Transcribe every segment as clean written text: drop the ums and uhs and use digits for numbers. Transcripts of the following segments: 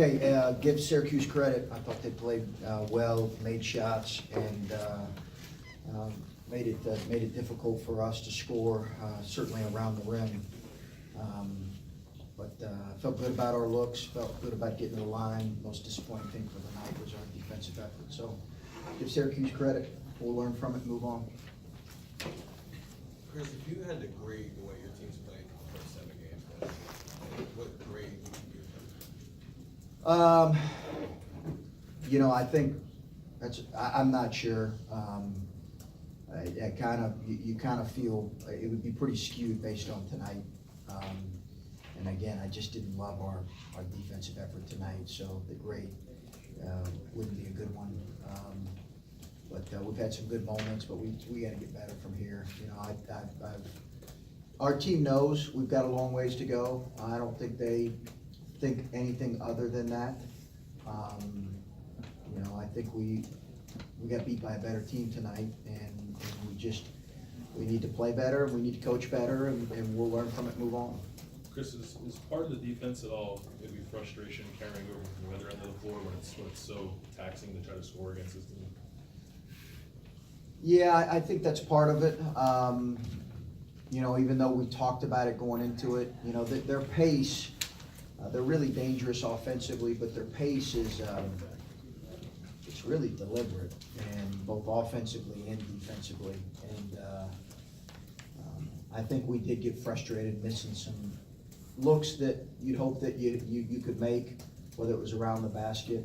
Okay, give Syracuse credit. I thought they played well, made shots, and made it difficult for us to score, certainly around the rim. But felt good about our looks, felt good about getting to the line. Most disappointing thing for the night was our defensive effort. So give Syracuse credit. We'll learn from it and move on. Chris, if you had to grade the way your team's played the first 7 games, what grade would you give them? You know, I think I'm not sure. You kind of feel it would be pretty skewed based on tonight. And again, I just didn't love our defensive effort tonight, so the grade wouldn't be a good one. But we've had some good moments, but we got to get better from here. You know, our team knows we've got a long ways to go. I don't think they think anything other than that. You know, I think we got beat by a better team tonight, and we need to play better, we need to coach better, and we'll learn from it and move on. Chris, is part of the defense at all maybe frustration carrying over from the other end of the floor when it's so taxing to try to score against this team? Yeah, I think that's part of it. You know, even though we talked about it going into it, you know, their pace, they're really dangerous offensively, but their pace is it's really deliberate, and both offensively and defensively. And I think we did get frustrated missing some looks that you'd hope that you could make, whether it was around the basket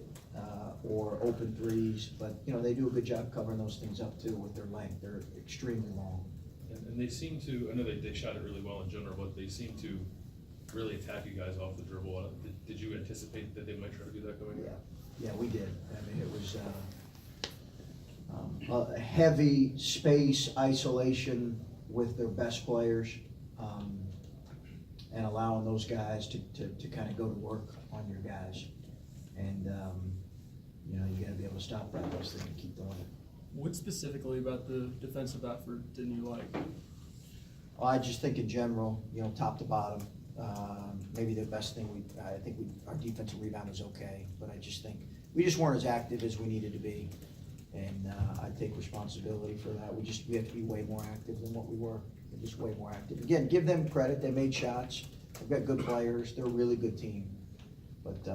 or open threes. But you know, they do a good job covering those things up too with their length. They're extremely long. And they seem to, I know they shot it really well in general, but they seem to really attack you guys off the dribble. Did you anticipate that they might try to do that going in? Yeah, we did. I mean, it was a heavy space isolation with their best players, and allowing those guys to kind of go to work on your guys. And you know, you got to be able to stop those things and keep doing it. What specifically about the defensive effort didn't you like? Well, I just think in general, you know, top to bottom, maybe the best thing I think our defensive rebound was okay, but I just think we just weren't as active as we needed to be, and I take responsibility for that. We have to be way more active than what we were. We're just way more active. Again, give them credit. They made shots. They've got good players. They're a really good team, but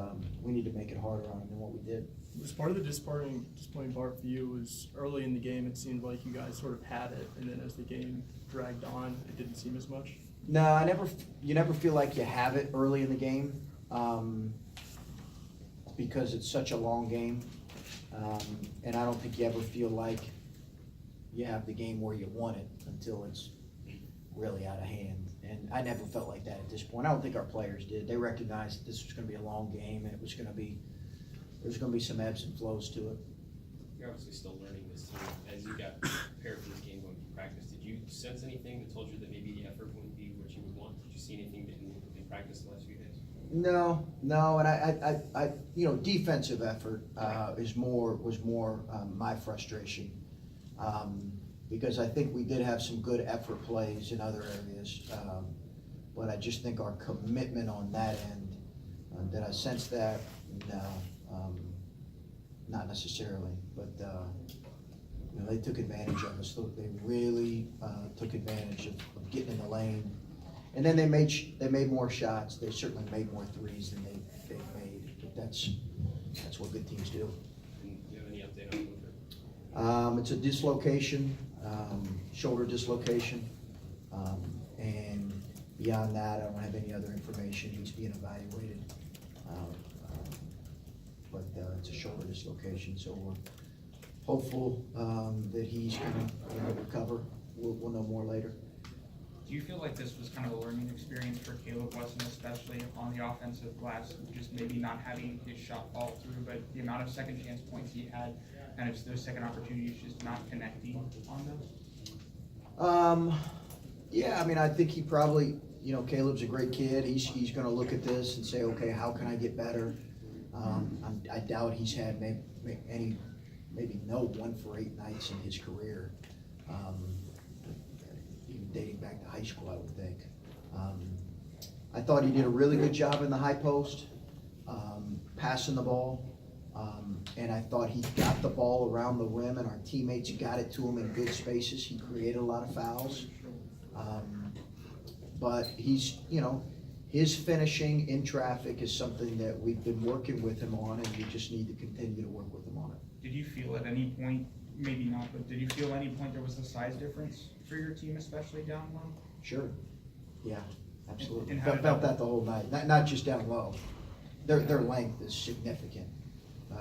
we need to make it harder on them than what we did. Was part of the disappointing part for you was early in the game it seemed like you guys sort of had it, and then as the game dragged on, it didn't seem as much? No, you never feel like you have it early in the game because it's such a long game, and I don't think you ever feel like you have the game where you want it until it's really out of hand. And I never felt like that at this point. I don't think our players did. They recognized that this was going to be a long game, and there's going to be some ebbs and flows to it. You're obviously still learning this team. As you got prepared for this game going through practice, did you sense anything that told you that maybe the effort wouldn't be what you would want? Did you see anything that in practice the last few days? No, and I you know, defensive effort was more my frustration, because I think we did have some good effort plays in other areas, but I just think our commitment on that end, did I sense that? No. Not necessarily, but you know, they took advantage of us. They really took advantage of getting in the lane, and then they made more shots. They certainly made more threes than they've made. But that's what good teams do. Do you have any update on Woodford? It's a dislocation, shoulder dislocation, and beyond that, I don't have any other information. He's being evaluated. But it's a shoulder dislocation, so we're hopeful that he's going to recover. We'll know more later. Do you feel like this was kind of a learning experience for Caleb Wesson, especially on the offensive glass, just maybe not having his shot fall through, but the amount of second chance points he had, kind of those second opportunities just not connecting on those? Yeah, I mean, I think he probably, you know, Caleb's a great kid. He's going to look at this and say, okay, how can I get better? I doubt he's had maybe no 1 for 8 nights in his career, even dating back to high school, I would think. I thought he did a really good job in the high post. passing the ball. And I thought he got the ball around the rim and our teammates got it to him in good spaces. He created a lot of fouls. But he's, you know, his finishing in traffic is something that we've been working with him on, and we just need to continue to work with him on it. Did you feel at any point, maybe not, but did you feel at any point there was a size difference for your team, especially down low? Sure. Yeah, absolutely. And how did Felt that- that the whole night, not just down low. Their length is significant.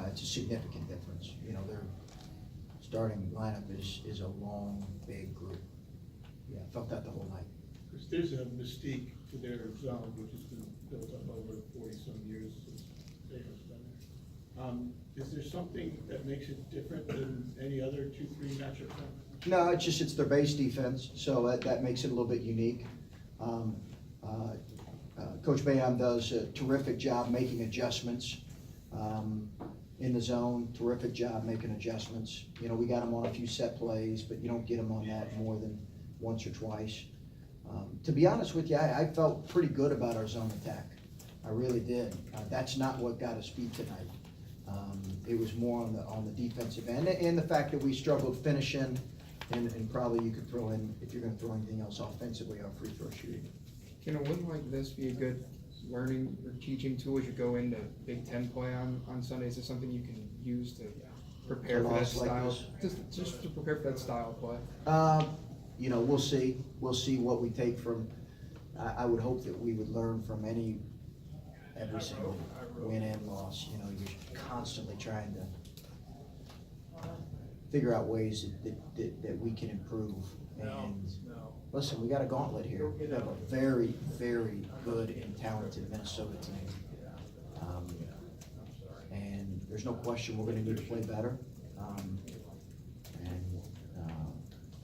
It's a significant difference. You know, their starting lineup is a long, big group. Yeah, felt that the whole night. Because there's a mystique to their zone, which has been built up over 40-some years since Davis been there. Is there something that makes it different than any other 2-3 matchup? No, it's their base defense, so that makes it a little bit unique. Coach Bayham does a terrific job making adjustments in the zone, terrific job making adjustments. You know, we got him on a few set plays, but you don't get him on that more than once or twice. To be honest with you, I felt pretty good about our zone attack. I really did. That's not what got us beat tonight. It was more on the defensive end, and the fact that we struggled finishing, and probably you could throw in, if you're gonna throw anything else offensively, our free throw shooting. Can a win like this be a good learning or teaching tool as you go into Big Ten play on Sunday? Is this something you can use to prepare for that loss like style? this? Just to prepare for that style of play. You know, we'll see. We'll see what we take from, I would hope that we would learn from every single win and loss. You know, you're constantly trying to figure out ways that we can improve. And listen, we got a gauntlet here. We have a very, very good and talented Minnesota team. And there's no question we're gonna need to play better.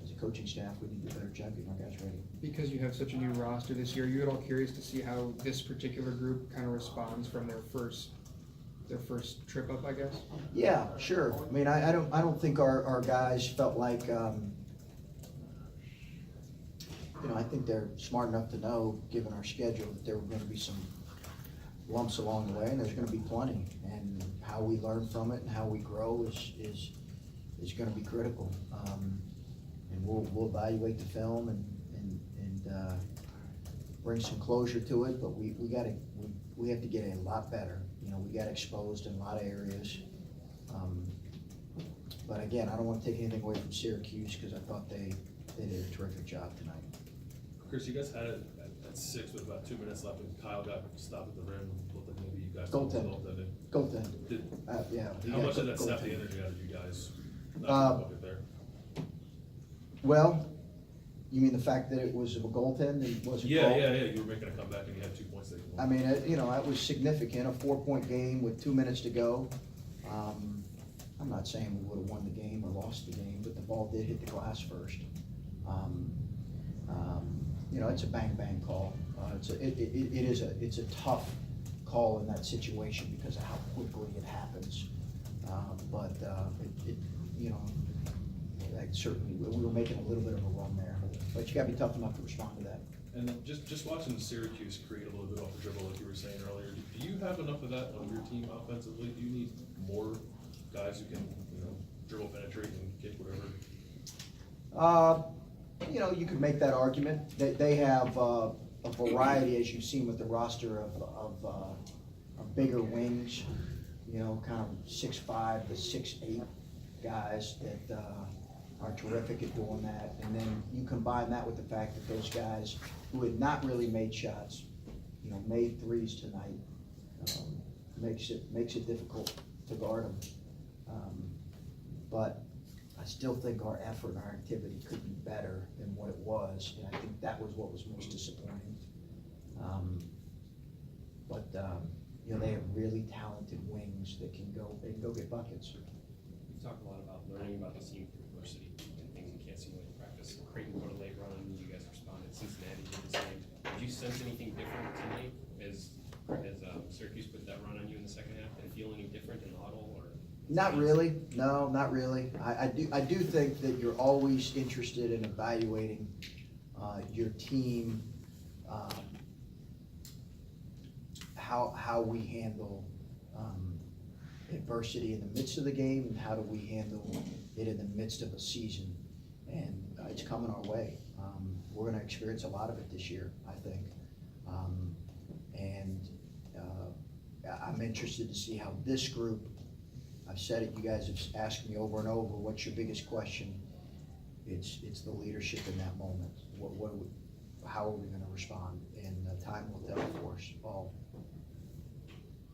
As a coaching staff, we need to do a better job getting our guys ready. Because you have such a new roster this year, are you at all curious to see how this particular group kind of responds from their first trip up, I guess? Yeah, sure. I mean, I don't think our guys felt like, you know, I think they're smart enough to know, given our schedule, that there were gonna be some lumps along the way, and there's gonna be plenty. And how we learn from it and how we grow is gonna be critical. And we'll evaluate the film and bring some closure to it, but we have to get a lot better. You know, we got exposed in a lot of areas. But again, I don't wanna take anything away from Syracuse, because I thought they did a terrific job tonight. Chris, you guys had it at 6 with about 2 minutes left, and Kyle got stopped at the rim. Looked like maybe you guys. Goaltending. Goaltending. Did, Yeah. how much of that goaltending. sapped the energy out of you guys? Not to book it there. Well, you mean the fact that it was a goaltend and wasn't Yeah, called? yeah, you were making a comeback and you had 2 points that you won. I mean, you know, that was significant, a 4-point game with 2 minutes to go. I'm not saying we would've won the game or lost the game, but the ball did hit the glass first. You know, it's a bang call. It's a tough call in that situation because of how quickly it happens. But you know, like certainly, we were making a little bit of a run there, but you gotta be tough enough to respond to that. And then just watching Syracuse create a little bit off the dribble, like you were saying earlier, do you have enough of that on your team offensively? Do you need more guys who can, you know, dribble, penetrate, and kick whatever? You know, you could make that argument. They have a variety, as you've seen with the roster of bigger wings, you know, kind of 6'5" to 6'8" guys that are terrific at doing that. And then you combine that with the fact that those guys who had not really made shots, you know, made threes tonight, makes it difficult to guard them. But I still think our effort and our activity could be better than what it was, and I think that was what was most disappointing. You know, they have really talented wings that can go get buckets. You talk a lot about learning about the team through adversity and things you can't see when you practice. Creighton put a late run on you, guys responded. Cincinnati did the same. Did you sense anything different tonight as Syracuse put that run on you in the second half? Did it feel any different in the huddle or? Not really, no, not really. I do think that you're always interested in evaluating your team, how we handle adversity in the midst of the game, and how do we handle it in the midst of a season? And it's coming our way. We're gonna experience a lot of it this year, I think. And I'm interested to see how this group, I've said it, you guys have asked me over and over, what's your biggest question? It's the leadership in that moment. How are we gonna respond? And time will tell for us all.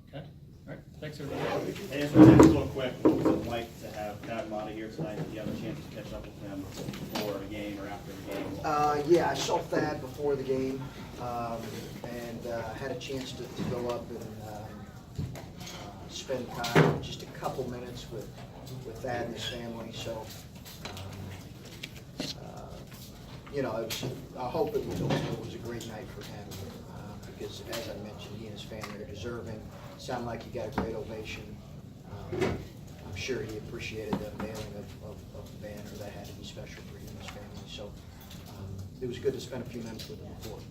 Okay, all right, thanks everybody. Hey, just real quick, what was it like to have Mata here tonight? Did you have a chance to catch up with him before the game or after the game? Yeah, I saw Thad before the game, and had a chance to go up and spend time, just a couple minutes with Thad and his family, so, you know, I hope it was a great night for him, because as I mentioned, he and his family are deserving. Sounded like he got a great ovation. I'm sure he appreciated the mailing of the banner. That had to be special for him and his family, so it was good to spend a few minutes with him before.